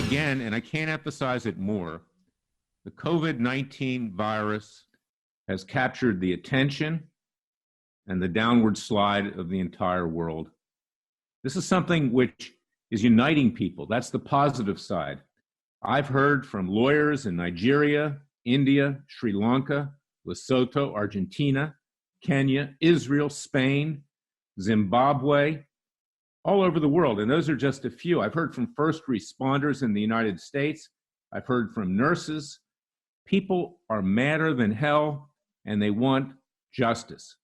again, and I can't emphasize it more, the COVID-19 virus has captured the attention and the downward slide of the entire world. This is something which is uniting people. That's the positive side. I've heard from lawyers in Nigeria, India, Sri Lanka, Lesotho, Argentina, Kenya, Israel, Spain, Zimbabwe, all over the world. And those are just a few. I've heard from first responders in the United States. I've heard from nurses. People are madder than hell, and they want justice.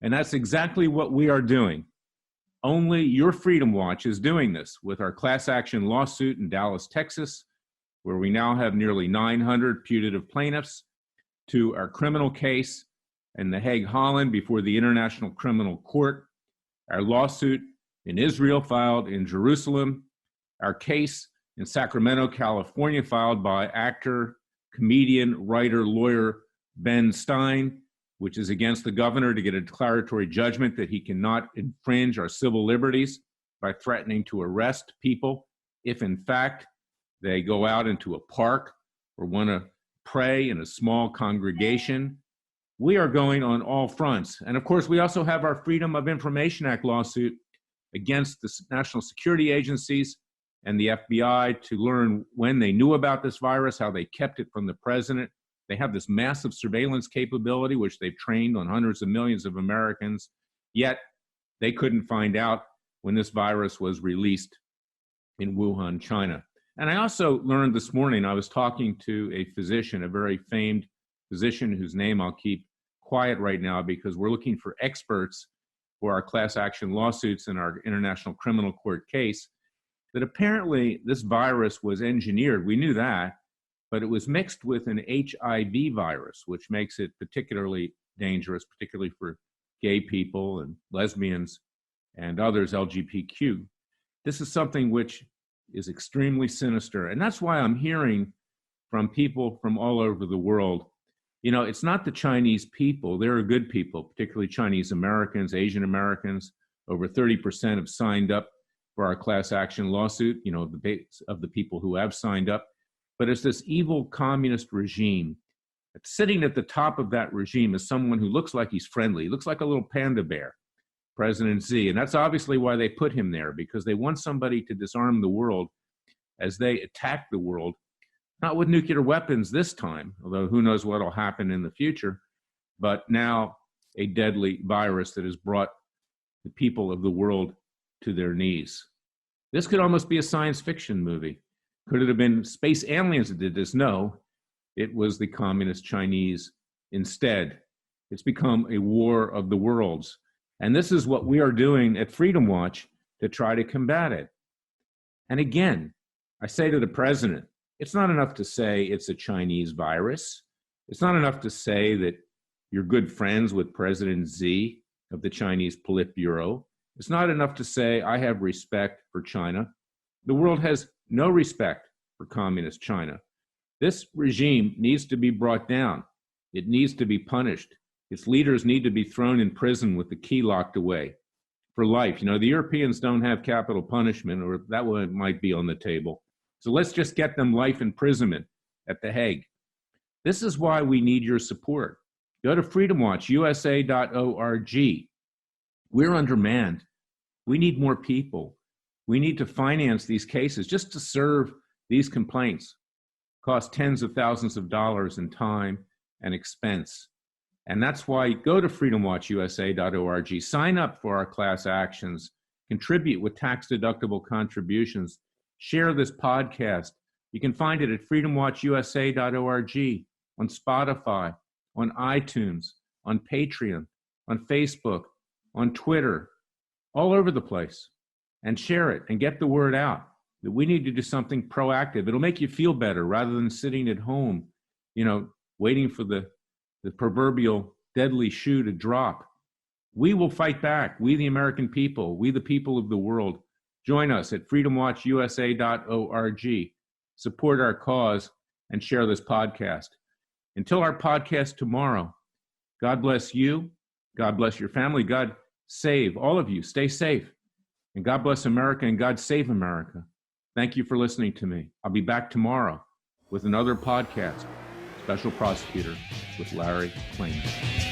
And that's exactly what we are doing. Only Your Freedom Watch is doing this with our class action lawsuit in Dallas, Texas, where we now have nearly 900 putative plaintiffs, to our criminal case in The Hague, Holland, before the International Criminal Court, our lawsuit in Israel filed in Jerusalem, our case in Sacramento, California, filed by actor, comedian, writer, lawyer Ben Stein, which is against the governor to get a declaratory judgment that he cannot infringe our civil liberties by threatening to arrest people if, in fact, they go out into a park or want to pray in a small congregation. We are going on all fronts. And of course, we also have our Freedom of Information Act lawsuit against the national security agencies and the FBI to learn when they knew about this virus, how they kept it from the president. They have this massive surveillance capability, which they've trained on hundreds of millions of Americans, yet they couldn't find out when this virus was released in Wuhan, China. And I also learned this morning, I was talking to a physician, a very famed physician whose name I'll keep quiet right now because we're looking for experts for our class action lawsuits in our International Criminal Court case, that apparently this virus was engineered. We knew that, but it was mixed with an HIV virus, which makes it particularly dangerous, particularly for gay people and lesbians and others, LGBTQ. This is something which is extremely sinister. And that's why I'm hearing from people from all over the world, you know, it's not the Chinese people. They're good people, particularly Chinese Americans, Asian Americans. Over 30% have signed up for our class action lawsuit, you know, the base of the people who have signed up. But it's this evil communist regime. Sitting at the top of that regime is someone who looks like he's friendly. He looks like a little panda bear, President Xi. And that's obviously why they put him there, because they want somebody to disarm the world as they attack the world, not with nuclear weapons this time, although who knows what will happen in the future, but now a deadly virus that has brought the people of the world to their knees. This could almost be a science fiction movie. Could it have been space aliens that did this? No, it was the communist Chinese instead. It's become a war of the worlds. And this is what we are doing at Freedom Watch to try to combat it. And again, I say to the president, it's not enough to say it's a Chinese virus. It's not enough to say that you're good friends with President Xi of the Chinese Politburo. It's not enough to say I have respect for China. The world has no respect for communist China. This regime needs to be brought down. It needs to be punished. Its leaders need to be thrown in prison with the key locked away for life. You know, the Europeans don't have capital punishment, or that one might be on the table. So let's just get them life imprisonment at The Hague. This is why we need your support. Go to freedomwatchusa.org. We're undermanned. We need more people. We need to finance these cases. Just to serve these complaints cost tens of thousands of dollars in time and expense. And that's why go to freedomwatchusa.org, sign up for our class actions, contribute with tax-deductible contributions, share this podcast. You can find it at freedomwatchusa.org, on Spotify, on iTunes, on Patreon, on Facebook, on Twitter, all over the place. And share it and get the word out that we need to do something proactive. It'll make you feel better rather than sitting at home, you know, waiting for the proverbial deadly shoe to drop. We will fight back. We, the American people, we, the people of the world. Join us at freedomwatchusa.org. Support our cause and share this podcast. Until our podcast tomorrow, God bless you. God bless your family. God save all of you. Stay safe. And God bless America and God save America. Thank you for listening to me. I'll be back tomorrow with another podcast, Special Prosecutor with Larry Klayman.